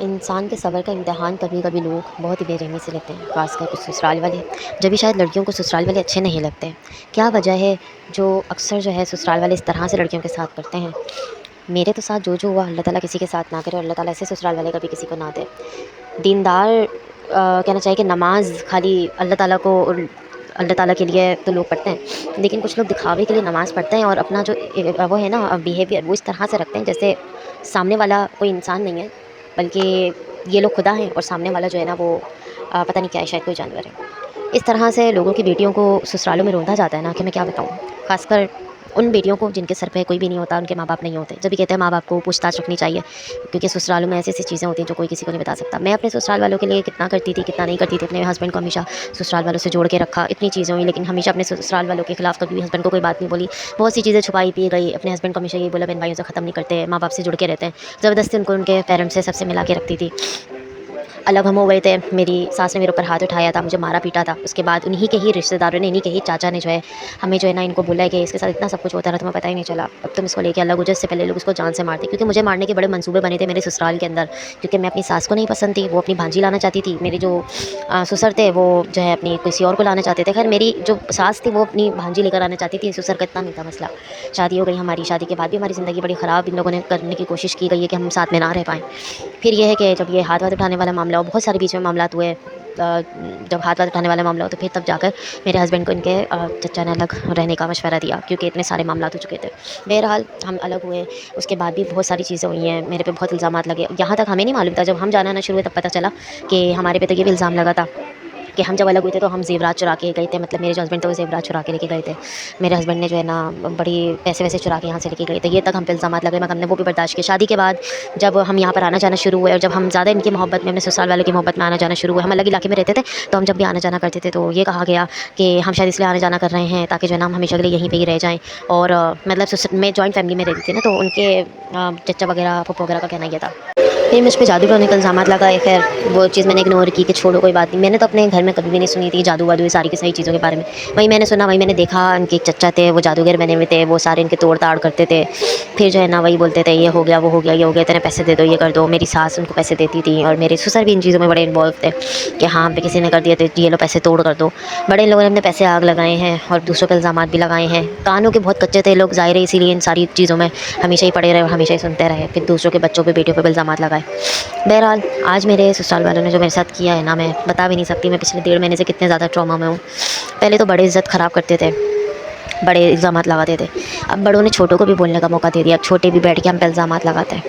इंसान के सब्र का इम्तिहान कभी कभी लोग बहुत ही बेरहमी से लेते हैं, खासकर कुछ ससुराल वाले। जब भी शायद लड़कियों को ससुराल वाले अच्छे नहीं लगते। क्या वजह है जो अक्सर जो है ससुराल वाले इस तरह से लड़कियों के साथ करते हैं? मेरे तो साथ जो हुआ, अल्लाह ताला किसी के साथ ना करे और अल्लाह ताला ऐसे ससुराल वाले कभी किसी को ना दे। दीनदार कहना चाहिए कि नमाज खाली अल्लाह ताला को और अल्लाह ताला के लिए तो लोग पढ़ते हैं, लेकिन कुछ लोग दिखावे के लिए नमाज़ पढ़ते हैं और अपना जो वो है ना बिहेवियर, वो इस तरह से रखते हैं जैसे सामने वाला कोई इंसान नहीं है, बल्कि ये लोग खुदा हैं और सामने वाला जो है ना वो पता नहीं क्या है, शायद कोई जानवर है। इस तरह से लोगों की बेटियों को ससुरालों में रोंदा जाता है ना, कि मैं क्या बताऊँ। ख़ासकर उन बेटियों को जिनके सर पे कोई भी नहीं होता, उनके माँ बाप नहीं होते। जब भी कहते हैं माँ बाप को पूछताछ रखनी चाहिए, क्योंकि ससुरालों में ऐसी-ऐसी चीज़ें होती हैं जो कोई किसी को नहीं बता सकता। मैं अपने ससुराल वालों के लिए कितना करती थी, कितना नहीं करती थी। अपने हस्बैंड को हमेशा ससुराल वालों से जोड़ के रखा, इतनी चीज़ें हुई, लेकिन हमेशा अपने ससुराल वालों के खिलाफ कभी भी हस्बैंड को कोई बात नहीं बोली। बहुत सी चीज़ें छुपाई पी गई। अपने हस्बैंड को हमेशा यही बोला, बहन भाइयों से ख़त्म नहीं करते, माँ बाप से जुड़ के रहते हैं। ज़बरदस्ती उनको उनके पेरेंट्स से सबसे मिला के रखती थी। अलग हम हो गए थे। मेरी सास ने मेरे ऊपर हाथ उठाया था, मुझे मारा पीटा था। उसके बाद उन्हीं के ही रिश्तेदारों ने, इन्हीं के ही चाचा ने जो है हमें जो है ना इनको बोला है कि इसके साथ इतना सब कुछ होता रहा, तुम्हें पता ही नहीं चला। अब तुम इसको लेके अलग हो जाओ। इससे पहले लोग इसको जान से मारते, क्योंकि मुझे मारने के बड़े मंसूबे बने थे मेरे ससुराल के अंदर। क्योंकि मैं अपनी सास को नहीं पसंद थी, वो अपनी भांजी लाना चाहती थी। मेरे जो ससुर थे वो जो है अपनी किसी और को लाना चाहते थे। खैर मेरी जो सास थी वो अपनी भांजी लेकर आना चाहती थी। ससुर का इतना नहीं था मसला। शादी हो गई हमारी, शादी के बाद भी हमारी ज़िंदगी बड़ी ख़राब इन लोगों ने करने की कोशिश की गई है कि हम साथ में ना रह पाएँ। फिर ये है कि जब ये हाथ-वाथ उठाने वाला मामला हो, बहुत सारे बीच में मामलात हुए। जब हाथ-वाथ उठाने वाला मामला हो तो फिर तब जाकर मेरे हस्बैंड को इनके चचा ने अलग रहने का मशवरा दिया, क्योंकि इतने सारे मामलात हो चुके थे। बहरहाल हम अलग हुए। उसके बाद भी बहुत सारी चीज़ें हुई हैं, मेरे पे बहुत इल्ज़ामात लगे। यहाँ तक हमें नहीं मालूम था, जब हम जानना शुरू हुए तब पता चला कि हमारे पे तो ये भी इल्ज़ाम लगा था कि हम जब अलग हुए थे तो हम ज़ेवरात चुरा के गए थे। मतलब मेरे जो हस्बैंड थे वो ज़ेवरात चुरा के लेके गए थे। मेरे हस्बैंड ने जो है ना बड़ी पैसे-वैसे चुरा के यहाँ से लेके गए थे। ये तक हम पे इल्ज़ामात लगे, मगर हमने वो भी बर्दाश्त किए। शादी के बाद जब हम यहाँ पर आना-जाना शुरू हुए और जब हम ज़्यादा इनकी मोहब्बत में, अपने ससुराल वालों की मोहब्बत में आना-जाना शुरू हुए, हम अलग इलाके में रहते थे, तो हम जब भी आना-जाना करते थे तो ये कहा गया कि हम शायद इसलिए आना-जाना कर रहे हैं ताकि जो है ना हम हमेशा के लिए यहीं पे ही रह जाएँ। और मतलब मैं जॉइंट फैमिली में रहती थी ना, तो उनके चचा वगैरह, फूफा वगैरह का कहना ये था। फिर मुझ पे जादू टोने का इल्ज़ामात लगाए। खैर वो चीज़ मैंने इग्नोर की कि छोड़ो कोई बात नहीं। मैंने तो अपने घर में कभी भी नहीं सुनी थी जादू-वादू ये सारी की सारी चीज़ों के बारे में। वहीं मैंने सुना, वहीं मैंने देखा, इनके एक चच्चा थे वो जादूगर बने हुए थे, वो सारे इनके तोड़-ताड़ करते थे। फिर जो है ना वही बोलते थे ये हो गया, वो हो गया, ये हो गया, इतने पैसे दे दो, ये कर दो। मेरी सास उनको पैसे देती थी और मेरे ससुर भी इन चीज़ों में बड़े इन्वॉल्व थे कि हाँ, पे किसी ने कर दिया तो ये लो पैसे तोड़ कर दो। बड़े इन लोगों ने अपने पैसे आग लगाए हैं और दूसरों पे इल्ज़ामात भी लगाए हैं। कानों के बहुत कच्चे थे लोग, ज़ाहिर है इसीलिए इन सारी चीज़ों में हमेशा ही पड़े रहे और हमेशा ही सुनते रहे। फिर दूसरों के बच्चों पे, बेटियों पे भी इल्ज़ामात लगाए। बहरहाल आज मेरे ससुराल वालों ने जो मेरे साथ किया है ना, मैं बता भी नहीं सकती। मैं पिछले 1.5 महीने से कितने ज़्यादा ट्रॉमा में हूँ। पहले तो बड़े इज़्ज़त ख़राब करते थे, बड़े इल्ज़ामात लगाते थे। अब बड़ों ने छोटों को भी बोलने का मौका दे दिया। अब छोटे भी बैठ के हम पे इल्ज़ामात लगाते हैं।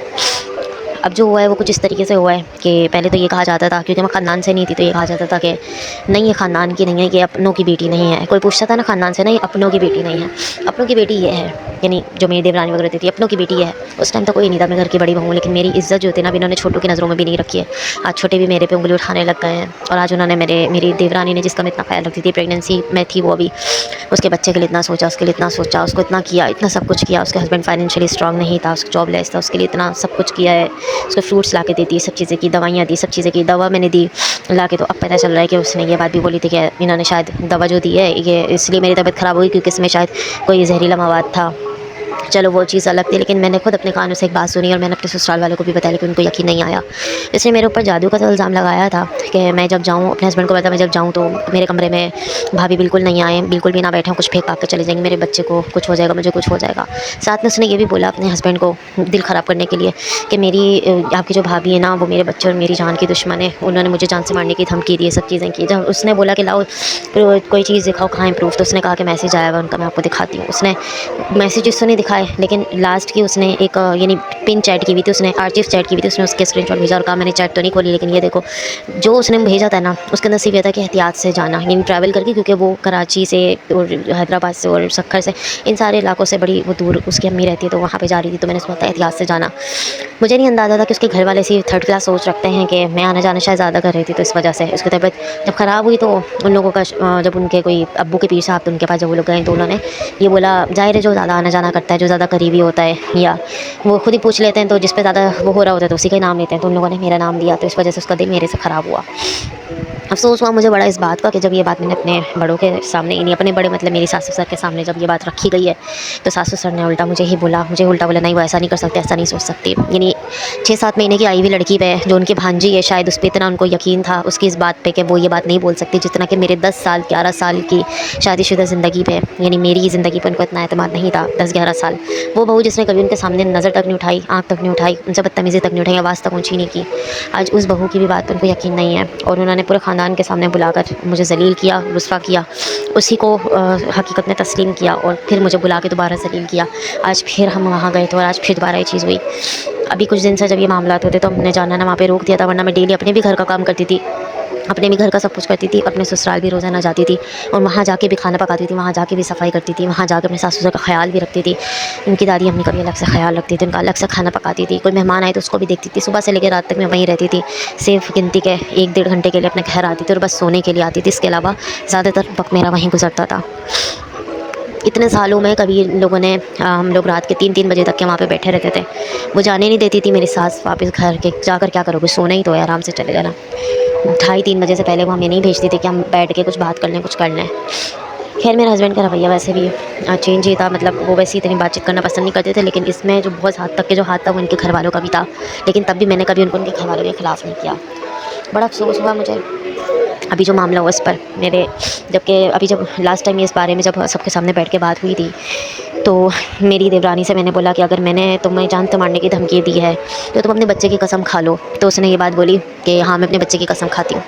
अब जो हुआ है वो कुछ इस तरीके से हुआ है कि पहले तो ये कहा जाता था, क्योंकि मैं ख़ानदान से नहीं थी, तो ये कहा जाता था कि नहीं ये ख़ानदान की नहीं है, ये अपनों की बेटी नहीं है। कोई पूछता था ना ख़ानदान से, नहीं अपनों की बेटी नहीं है, अपनों की बेटी ये है। यानी जो मेरी देवरानी वगैरह रहती थी, अपनों की बेटी ये है। उस टाइम तो कोई नहीं था, मैं घर की बड़ी बहू हूँ, लेकिन मेरी इज़्ज़त जो थी ना, अभी इन्होंने छोटों की नज़रों में भी नहीं रखी है। आज छोटे भी मेरे पे उँगली उठाने लग गए हैं। और आज उन्होंने मेरी देवरानी ने, जिसका मैं इतना ख्याल रखती थी, प्रेगनेंसी में थी वो अभी, उसके बच्चे के लिए इतना सोचा, उसके लिए इतना सोचा, उसको इतना किया, इतना सब कुछ किया। उसके हस्बैंड फाइनेंशियली स्ट्रॉन्ग नहीं था, उसका जॉबलेस था, उसके लिए इतना सब कुछ किया है। उसको फ्रूट्स ला के देती, सब चीज़ें की, दवाइयाँ दी, सब चीज़ें की। दवा मैंने दी ला के, तो अब पता चल रहा है कि उसने ये बात भी बोली थी कि इन्होंने शायद दवा जो दी है ये इसलिए मेरी तबीयत ख़राब हुई क्योंकि इसमें शायद कोई जहरीला मवाद था। चलो वो चीज़ अलग थी, लेकिन मैंने खुद अपने कानों से एक बात सुनी और मैंने अपने ससुराल वालों को भी बताया, लेकिन उनको यकीन नहीं आया। इसने मेरे ऊपर जादू का तो इल्ज़ाम लगाया था कि मैं जब जाऊँ, अपने हस्बैंड को बताया मैं जब जाऊँ तो मेरे कमरे में भाभी बिल्कुल नहीं आए, बिल्कुल भी ना बैठे हों, कुछ फेंक फाक के चले जाएंगे, मेरे बच्चे को कुछ हो जाएगा, मुझे कुछ हो जाएगा। साथ में उसने ये भी बोला अपने हस्बैंड को दिल ख़राब करने के लिए कि मेरी आपकी जो भाभी है ना वो मेरे बच्चे और मेरी जान की दुश्मन है, उन्होंने मुझे जान से मारने की धमकी दी, ये सब चीज़ें की। जब उसने बोला कि लाओ कोई चीज़ दिखाओ, कहाँ है प्रूफ, तो उसने कहा कि मैसेज आया हुआ उनका, मैं आपको दिखाती हूँ। उसने मैसेजेस तो नहीं दिखाए, लेकिन लास्ट की उसने एक यानी पिन चैट की हुई थी, उसने आर्चिव चैट की हुई थी, उसने उसके स्क्रीनशॉट भेजा और कहा मैंने चैट तो नहीं खोली, लेकिन ये देखो जो उसने भेजा था ना, उसका नसीब ये था कि एहतियात से जाना, यानी ट्रैवल करके, क्योंकि वो कराची से और हैदराबाद से और सक्खर से, इन सारे इलाकों से बड़ी वो दूर उसकी अम्मी रहती है, तो वहाँ पे जा रही थी। तो मैंने सोचा एहतियात से जाना। मुझे नहीं अंदाज़ा था कि उसके घर वाले ऐसी थर्ड क्लास सोच रखते हैं कि मैं आना जाना शायद ज़्यादा कर रही थी, तो इस वजह से उसकी तबीयत जब ख़राब हुई तो उन लोगों का जब उनके कोई अब्बू के पीर साहब थे, उनके पास जब वो लोग गए तो उन्होंने ये बोला, ज़ाहिर है जो ज़्यादा आना जाना करता है, जो ज़्यादा करीबी होता है, या वो खुद ही पूछ लेते हैं, तो जिस पे ज़्यादा वो हो रहा होता है तो उसी का नाम लेते हैं, तो उन लोगों ने मेरा नाम लिया, तो इस वजह से उसका दिल मेरे से ख़राब हुआ। अफ़सोस हुआ मुझे बड़ा इस बात का कि जब ये बात मैंने अपने बड़ों के सामने, यानी अपने बड़े मतलब मेरी सास ससुर के सामने जब ये बात रखी गई है, तो सास ससुर ने उल्टा मुझे उल्टा बोला, नहीं वो ऐसा नहीं कर सकते, ऐसा नहीं सोच सकती। यानी 6-7 महीने की आई हुई लड़की पे, जो उनकी भांजी है, शायद उस पर इतना उनको यकीन था उसकी इस बात पे कि वो ये बात नहीं बोल सकती, जितना कि मेरे 10 साल 11 साल की शादीशुदा ज़िंदगी पे, यानी मेरी ज़िंदगी पर उनको इतना एतमाद नहीं था। 10-11 साल वो बहू जिसने कभी उनके सामने नज़र तक नहीं उठाई, आँख तक नहीं उठाई, उनसे बदतमीज़ी तक नहीं उठाई, आवाज़ तक ऊँची नहीं की, आज उस बहू की भी बात पर उनको यकीन नहीं है। और उन्होंने पूरे ख़ानदान के सामने बुलाकर मुझे ज़लील किया, रुस्वा किया, उसी को हकीकत में तस्लीम किया और फिर मुझे बुला के दोबारा ज़लील किया। आज फिर हम वहाँ गए थे और आज फिर दोबारा ये चीज़ हुई। अभी कुछ दिन से जब ये मामलात होते तो हमने जाना ना वहाँ पे रोक दिया था, वरना मैं डेली अपने भी घर का काम करती थी, अपने भी घर का सब कुछ करती थी, अपने ससुराल भी रोज़ाना जाती थी और वहाँ जाके भी खाना पकाती थी, वहाँ जाके भी सफाई करती थी, वहाँ जाकर अपने सास ससुर का ख्याल भी रखती थी। उनकी दादी अम्मी का भी अलग से ख्याल रखती थी, उनका अलग से खाना पकाती थी, कोई मेहमान आए तो उसको भी देखती थी। सुबह से लेकर रात तक मैं वहीं रहती थी, सिर्फ गिनती के 1-1.5 घंटे के लिए अपने घर आती थी और बस सोने के लिए आती थी। इसके अलावा ज़्यादातर वक्त मेरा वहीं गुजरता था। इतने सालों में कभी इन लोगों ने हम लोग रात के 3-3 बजे तक के वहाँ पे बैठे रहते थे। वो जाने नहीं देती थी मेरी सास वापस घर के, जाकर क्या करोगे, सोना ही तो है, आराम से चले जाना। 2:30-3 बजे से पहले वो हमें नहीं भेजती थी कि हम बैठ के कुछ बात कर लें, कुछ कर लें। खैर मेरे हस्बैंड का रवैया वैसे भी चेंज ही था, मतलब वो वैसे इतनी बातचीत करना पसंद नहीं करते थे, लेकिन इसमें जो बहुत हद तक के जो हाथ था वो इनके घर वालों का भी था। लेकिन तब भी मैंने कभी उनको उनके घर वालों के ख़िलाफ़ नहीं किया। बड़ा अफ़सोस हुआ मुझे अभी जो मामला हुआ इस पर मेरे, जबकि अभी जब लास्ट टाइम इस बारे में जब सबके सामने बैठ के बात हुई थी, तो मेरी देवरानी से मैंने बोला कि अगर मैंने तुम्हें जान से मारने की धमकी दी है तो तुम अपने बच्चे की कसम खा लो। तो उसने ये बात बोली कि हाँ मैं अपने बच्चे की कसम खाती हूँ।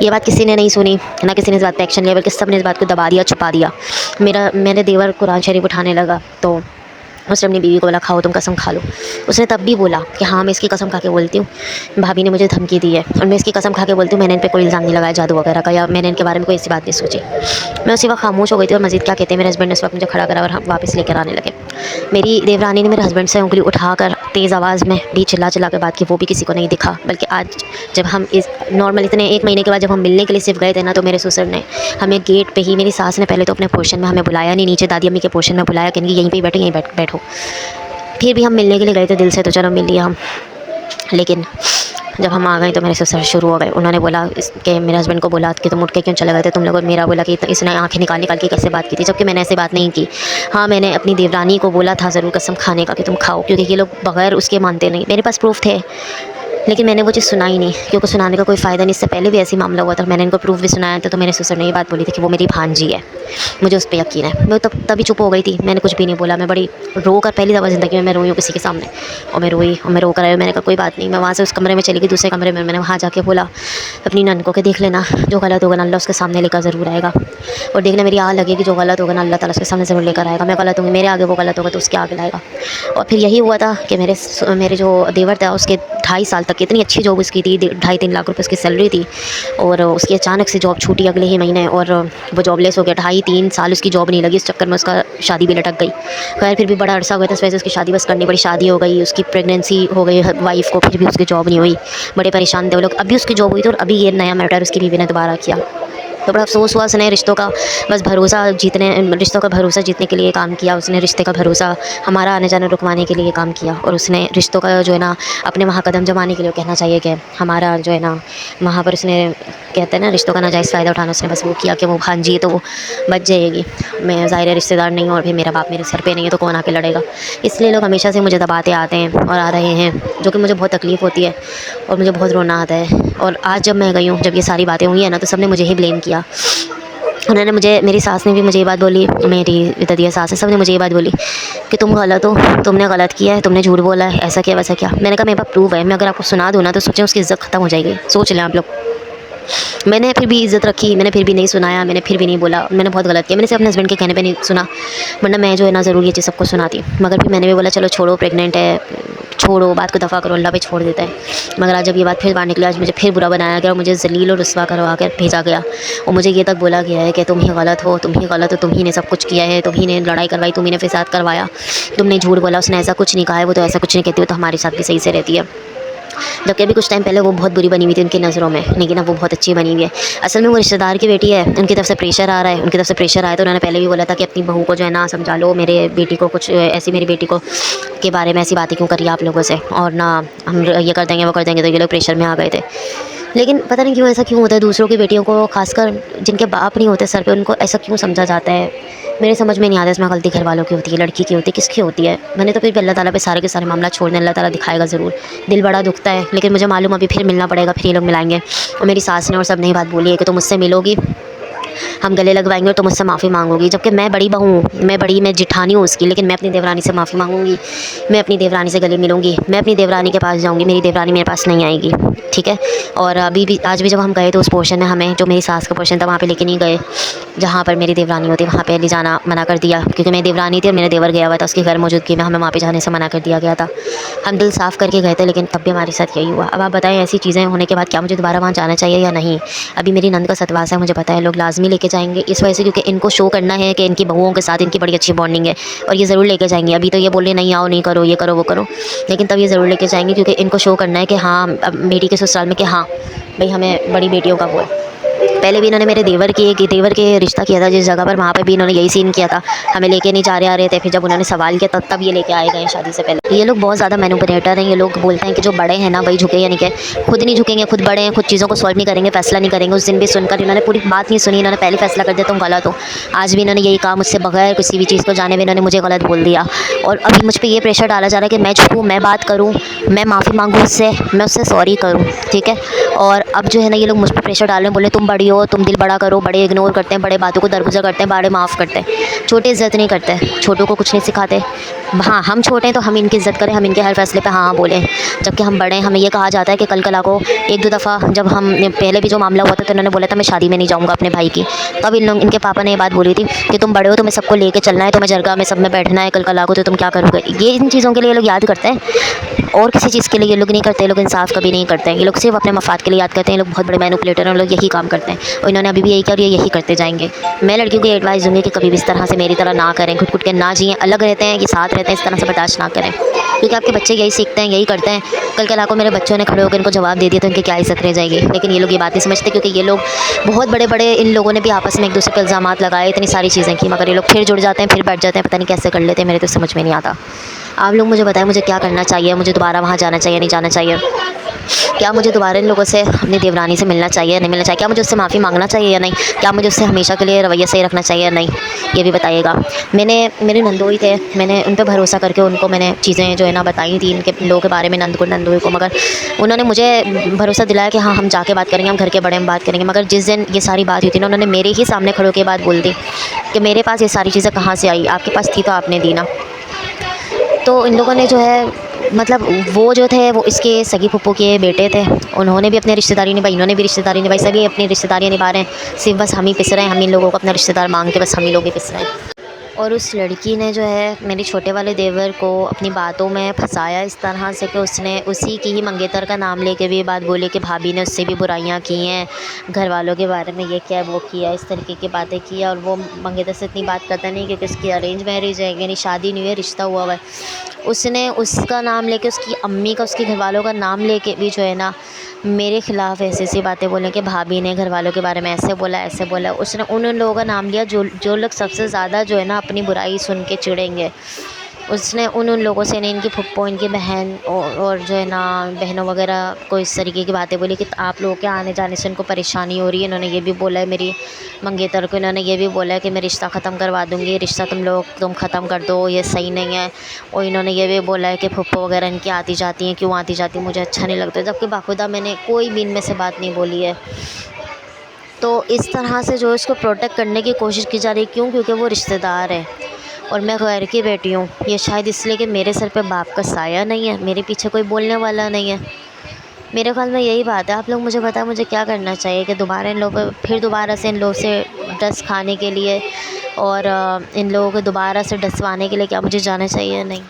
ये बात किसी ने नहीं सुनी, ना किसी ने इस बात पर एक्शन लिया, बल्कि सब ने इस बात को दबा दिया, छुपा दिया। मेरे देवर कुरान शरीफ उठाने लगा तो उसने अपनी बीवी को बोला, खाओ तुम कसम खा लो। उसने तब भी बोला कि हाँ मैं इसकी कसम खा के बोलती हूँ, भाभी ने मुझे धमकी दी है और मैं इसकी कसम खा के बोलती हूँ, मैंने इन पे कोई इल्ज़ाम नहीं लगाया जादू वगैरह का, या मैंने इनके बारे में कोई ऐसी बात नहीं सोची। मैं उसी वक्त खामोश हो गई थी और मज़ीद क्या कहते हैं, मेरे हस्बैंड ने उस वक्त मुझे खड़ा करा और हम वापस लेकर आने लगे। मेरी देवरानी ने मेरे हस्बैंड से उंगली उठाकर तेज़ आवाज़ में भी चिल्ला के बात की, वो भी किसी को नहीं दिखा। बल्कि आज जब हम इस नॉर्मल इतने 1 महीने के बाद जब हम मिलने के लिए सिर्फ गए थे ना, तो मेरे ससुर ने हमें गेट पे ही, मेरी सास ने पहले तो अपने पोर्शन में हमें बुलाया नहीं, नीचे दादी अम्मी के पोर्शन में बुलाया, कहेंगे यहीं पे बैठो, यहीं बैठो। फिर भी हम मिलने के लिए गए थे दिल से, तो चलो मिल लिया हम। लेकिन जब हम आ गए तो मेरे ससुर शुरू हो गए। उन्होंने बोला कि मेरे हस्बैंड को बोला कि तुम उठ के क्यों चले गए थे तुम लोग, और मेरा बोला कि इसने आंखें निकाल निकाल के कैसे बात की थी, जबकि मैंने ऐसे बात नहीं की। हाँ मैंने अपनी देवरानी को बोला था ज़रूर कसम खाने का कि तुम खाओ, क्योंकि ये लोग बगैर उसके मानते नहीं। मेरे पास प्रूफ थे, लेकिन मैंने वो चीज़ सुनाई नहीं, क्योंकि सुनाने का कोई फ़ायदा नहीं। इससे पहले भी ऐसी मामला हुआ था, मैंने इनको प्रूफ भी सुनाया था, तो मेरे ससुर ने ये बात बोली थी कि वो मेरी भांजी है, मुझे उस पर यकीन है। मैं तभी चुप हो गई थी, मैंने कुछ भी नहीं बोला। मैं बड़ी रो कर, पहली दफ़ा ज़िंदगी में मैं रोई हूँ किसी के सामने, और मैं रोई और मैं रो कर आई। मैंने कहा कोई बात नहीं। मैं वहाँ से उस कमरे में चली गई, दूसरे कमरे में मैंने वहाँ जाके बोला अपनी नन को कि देख लेना, जो गलत होगा ना अल्लाह उसके सामने लेकर ज़रूर आएगा, और देखना मेरी आग लगेगी, जो गलत होगा ना अल्लाह ताला उसके सामने ज़रूर लेकर आएगा। मैं गलत हूँ, मेरे आगे वो गलत होगा तो उसके आगे लाएगा। और फिर यही हुआ था कि मेरे जो देवर था उसके 2.5 साल तक इतनी अच्छी जॉब उसकी थी, 2.5-3 लाख रुपए उसकी सैलरी थी, और उसकी अचानक से जॉब छूटी अगले ही महीने, और वो जॉबलेस हो गया। 2.5-3 साल उसकी जॉब नहीं लगी, इस चक्कर में उसका शादी भी लटक गई। खैर फिर भी बड़ा अरसा हो गया था, इस वजह से उसकी शादी बस करनी पड़ी। शादी हो गई, उसकी प्रेगनेंसी हो गई वाइफ को, फिर भी उसकी जॉब नहीं हुई। बड़े परेशान थे वो लोग। अभी उसकी जॉब हुई थी और अभी ये नया मैटर उसकी बीवी ने दोबारा किया, तो बड़ा अफसोस हुआ। उसने रिश्तों का बस रिश्तों का भरोसा जीतने के लिए काम किया। उसने रिश्ते का भरोसा हमारा आने जाना रुकवाने के लिए काम किया, और उसने रिश्तों का जो है ना अपने वहाँ कदम जमाने के लिए, कहना चाहिए कि हमारा जो है ना वहाँ पर उसने, कहते हैं ना रिश्तों का नाजायज़ फ़ायदा उठाना, उसने बस वो किया कि वो भांजी है तो वो बच जाएगी। मैं ज़ाहिर रिश्तेदार नहीं हूँ और फिर मेरा बाप मेरे सर पे नहीं है, तो कौन आके लड़ेगा। इसलिए लोग हमेशा से मुझे दबाते आते हैं और आ रहे हैं, जो कि मुझे बहुत तकलीफ़ होती है और मुझे बहुत रोना आता है। और आज जब मैं गई हूँ, जब ये सारी बातें हुई हैं ना, तो सबने मुझे ही ब्लेम किया। उन्होंने मेरी सास ने भी मुझे ये बात बोली, मेरी ददिया सास है, सब ने मुझे ये बात बोली कि तुम गलत हो, तुमने गलत किया है, तुमने झूठ बोला है, ऐसा किया वैसा किया। मैंने कहा मेरे पास प्रूफ है, मैं अगर आपको सुना दूँ ना तो सोचें उसकी इज़्ज़त ख़त्म हो जाएगी, सोच लें आप लोग। मैंने फिर भी इज़्ज़त रखी, मैंने फिर भी नहीं सुनाया, मैंने फिर भी नहीं बोला, मैंने बहुत गलत किया। मैंने सिर्फ अपने हस्बैंड के कहने पे नहीं सुना, वरना मैं जो है ना ज़रूर ये चीज़ सबको सुनाती। मगर फिर मैंने भी बोला चलो छोड़ो, प्रेग्नेंट है, छोड़ो, बात को दफ़ा करो, अल्लाह पे छोड़ देता है। मगर आज जब ये बात फिर बाहर निकली, आज मुझे फिर बुरा बनाया गया और मुझे ज़लील और रुस्वा करवा कर भेजा गया, और मुझे ये तक बोला गया है कि तुम ही गलत हो, तुम ही गलत हो, तुम ही ने सब कुछ किया है, तुम ही ने लड़ाई करवाई, तुम ही ने फ़साद करवाया, तुमने झूठ बोला, उसने ऐसा कुछ नहीं कहा है, वो तो ऐसा कुछ नहीं कहती, वो तो हमारे साथ भी सही से रहती है। जबकि अभी कुछ टाइम पहले वो बहुत बुरी बनी हुई थी उनकी नज़रों में, लेकिन अब वो बहुत अच्छी बनी हुई है। असल में वो रिश्तेदार की बेटी है, उनकी तरफ से प्रेशर आ रहा है, उनकी तरफ से प्रेशर आया तो उन्होंने पहले भी बोला था कि अपनी बहू को जो है ना समझा लो, मेरे बेटी को कुछ ऐसी, मेरी बेटी को के बारे में ऐसी बातें क्यों करिए आप लोगों से, और ना हम ये कर देंगे वो कर देंगे, तो ये लोग प्रेशर में आ गए थे। लेकिन पता नहीं क्यों ऐसा क्यों होता है, दूसरों की बेटियों को, खासकर जिनके बाप नहीं होते सर पे, उनको ऐसा क्यों समझा जाता है। मेरे समझ में नहीं आता इसमें गलती घर वालों की होती है, लड़की की होती है, किसकी होती है। मैंने तो फिर भी अल्लाह ताला पे सारे के सारे मामला छोड़ने, अल्लाह ताला दिखाएगा ज़रूर। दिल बड़ा दुखता है, लेकिन मुझे मालूम अभी फिर मिलना पड़ेगा, फिर ये लोग मिलाएंगे। और मेरी सास ने और सब ने बात बोली है कि तुम मुझसे मिलोगी, हम गले लगवाएंगे और तुम मुझसे माफ़ी मांगोगी। जबकि मैं बड़ी बहू हूँ, मैं जिठानी हूँ उसकी, लेकिन मैं अपनी देवरानी से माफ़ी मांगूंगी, मैं अपनी देवरानी से गले मिलूंगी, मैं अपनी देवरानी के पास जाऊँगी, मेरी देवरानी मेरे पास नहीं आएगी। ठीक है। और अभी भी, आज भी जब हम गए तो उस पोर्शन ने हमें, जो मेरी सास का पोर्शन था, वहाँ पे लेके नहीं गए जहाँ पर मेरी देवरानी होती, वहाँ पे ले जाना मना कर दिया, क्योंकि मेरी देवरानी थी और मेरा देवर गया हुआ था, उसकी घर मौजूदगी में हमें वहाँ पे जाने से मना कर दिया गया था। हम दिल साफ़ करके गए थे, लेकिन तब भी हमारे साथ यही हुआ। अब आप बताएं, ऐसी चीज़ें होने के बाद क्या मुझे दोबारा वहाँ जाना चाहिए या नहीं। अभी मेरी नंद का सतवास है, मुझे पता है लोग लाजमी लेके जाएंगे, इस वजह से क्योंकि इनको शो करना है कि इनकी बहुओं के साथ इनकी बड़ी अच्छी बॉन्डिंग है, और ये ज़रूर लेके जाएंगे। अभी तो ये बोल रहे नहीं आओ, नहीं करो, ये करो, वो करो, लेकिन तब ये ज़रूर लेके जाएंगे, क्योंकि इनको शो करना है कि हाँ, अब बेटी के ससुराल में कि हाँ भाई हमें बड़ी बेटियों का वो है। पहले भी इन्होंने मेरे देवर के रिश्ता किया था जिस जगह पर, वहाँ पे भी इन्होंने यही सीन किया था, हमें लेके नहीं जा रहे आ रहे थे। फिर जब उन्होंने सवाल किया तब ये लेके आए गए शादी से पहले। ये लोग बहुत ज़्यादा मैनिपुलेटर हैं। ये लोग बोलते हैं कि जो बड़े हैं ना वही झुके, यानी कि खुद नहीं झुकेंगे, खुद बड़े हैं, खुद चीज़ों को सॉल्व नहीं करेंगे, फैसला नहीं करेंगे। उस दिन भी सुनकर इन्होंने पूरी बात नहीं सुनी, इन्होंने पहले फैसला कर दिया तुम गलत हो। आज भी इन्होंने यही कहा, मुझसे बगैर किसी भी चीज़ को जाने हुए इन्होंने मुझे गलत बोल दिया। और अभी मुझ पर ये प्रेशर डाला जा रहा है कि मैं झुकूँ, मैं बात करूँ, मैं माफ़ी मांगूँ उससे, मैं उससे सॉरी करूँ। ठीक है। और अब जो है ना, ये लोग मुझ पर प्रेशर डाल रहे हैं, बोले तुम बड़ी हो, तुम दिल बड़ा करो। बड़े इग्नोर करते हैं, बड़े बातों को दरगुजर करते हैं, बड़े माफ़ करते हैं, छोटे इज़्ज़त नहीं करते, छोटों को कुछ नहीं सिखाते। हाँ, हम छोटे हैं तो हम इनकी इज़्ज़त करें, हम इनके हर फैसले पे हाँ हाँ बोलें, जबकि हम बड़े हैं। हमें ये कहा जाता है कि कल कला को एक दो दफ़ा जब हम पहले भी जो मामला हुआ था तो इन्होंने बोला था मैं शादी में नहीं जाऊँगा अपने भाई की, तब इनके पापा ने ये बात बोली थी कि तुम बड़े हो, तुम्हें सबको लेके चलना है, तुम्हें जरगा में सब में बैठना है, कल कला को तो तुम क्या करोगे। ये इन चीज़ों के लिए ये लोग याद करते हैं, और किसी चीज़ के लिए ये लोग नहीं करते। ये लोग इंसाफ कभी नहीं करते हैं, ये लोग सिर्फ अपने मफाद के लिए याद करते हैं। ये लोग बहुत बड़े मैनिपुलेटर हैं, लोग यही काम करते हैं, और इन्होंने अभी भी यही किया और ये यही करते जाएंगे। मैं लड़कियों को एडवाइस दूँगी कि कभी भी इस तरह से मेरी तरह ना करें, घुट घुट के ना जिएँ। अलग रहते हैं, ये साथ रहते हैं, इस तरह से बर्दाश्त ना करें, क्योंकि आपके बच्चे यही सीखते हैं, यही करते हैं। कल के लाखों मेरे बच्चों ने खड़े होकर इनको जवाब दे दिया तो इनकी क्या इज़्ज़त रह जाएगी। लेकिन ये लोग ये बात नहीं समझते, क्योंकि ये लोग बहुत बड़े बड़े, इन लोगों ने भी आपस में एक दूसरे पर इल्ज़ामात लगाए, इतनी सारी चीज़ें की, मगर ये लोग फिर जुड़ जाते हैं, फिर बैठ जाते हैं, पता नहीं कैसे कर लेते हैं, मेरे तो समझ में नहीं आता। आप लोग मुझे बताएं, मुझे क्या करना चाहिए, मुझे दोबारा वहाँ जाना चाहिए, नहीं जाना चाहिए। क्या मुझे दोबारा इन लोगों से, अपनी देवरानी से मिलना चाहिए या नहीं मिलना चाहिए। क्या मुझे उससे माफ़ी मांगना चाहिए या नहीं। क्या मुझे उससे हमेशा के लिए रवैया सही रखना चाहिए या नहीं, ये भी बताइएगा। मेरे नंदोई थे, मैंने उन पर भरोसा करके उनको मैंने चीज़ें जो है ना बताई थी इनके लोगों के बारे में, नंदोई को, मगर उन्होंने मुझे भरोसा दिलाया कि हाँ हम जाके बात करेंगे, हम घर के बड़े में बात करेंगे। मगर जिस दिन ये सारी बात हुई थी ना, उन्होंने मेरे ही सामने खड़े होकर बात बोल दी कि मेरे पास ये सारी चीज़ें कहाँ से आई, आपके पास थी तो आपने दी ना। तो इन लोगों ने जो है, मतलब वो जो थे वो इसके सगी फूफो के बेटे थे, उन्होंने भी अपनी रिश्तेदारी निभाई, इन्होंने भी रिश्तेदारी निभाई, सभी अपनी रिश्तेदारियाँ निभा रहे हैं। सिर्फ बस हम ही पिस रहे हैं, हम इन लोगों को अपना रिश्तेदार मांग के बस हम ही लोग ही पिस रहे हैं। और उस लड़की ने जो है मेरे छोटे वाले देवर को अपनी बातों में फंसाया इस तरह से कि उसने उसी की ही मंगेतर का नाम लेके भी ये बात बोली कि भाभी ने उससे भी बुराइयां की हैं, घर वालों के बारे में ये किया वो किया, इस तरीके की बातें की। और वो मंगेतर से इतनी बात करता नहीं, क्योंकि उसकी अरेंज मैरिज है, यानी शादी नहीं है, रिश्ता हुआ हुआ है। उसने उसका नाम लेके, उसकी अम्मी का, उसके घर वालों का नाम लेके भी जो है ना मेरे ख़िलाफ़ ऐसी ऐसी बातें बोलें कि भाभी ने घर वालों के बारे में ऐसे बोला ऐसे बोला। उसने उन लोगों का नाम लिया जो लोग सबसे ज़्यादा जो है ना अपनी बुराई सुन के चिढ़ेंगे। उसने उन लोगों से ने, इनकी फुप्पो, इनकी बहन और जो है ना बहनों वगैरह को इस तरीके की बातें बोली कि आप लोगों के आने जाने से उनको परेशानी हो रही है। इन्होंने ये भी बोला है मेरी मंगेतर को, इन्होंने ये भी बोला है कि मैं रिश्ता ख़त्म करवा दूँगी, रिश्ता तुम ख़त्म कर दो, ये सही नहीं है। और इन्होंने ये भी बोला है कि फुप्पो वगैरह इनकी आती जाती हैं, क्यों आती जाती, मुझे अच्छा नहीं लगता, जबकि बाखुदा मैंने कोई भी इनमें से बात नहीं बोली है। तो इस तरह से जो इसको प्रोटेक्ट करने की कोशिश की जा रही है, क्यों, क्योंकि वो रिश्तेदार है और मैं गैर की बेटी हूँ। ये शायद इसलिए कि मेरे सर पे बाप का साया नहीं है, मेरे पीछे कोई बोलने वाला नहीं है। मेरे ख्याल में यही बात है। आप लोग मुझे बताएं मुझे क्या करना चाहिए कि दोबारा इन लोगों पे, फिर दोबारा से इन लोगों से डस खाने के लिए और इन लोगों को दोबारा से डसवाने के लिए क्या मुझे जाना चाहिए या नहीं।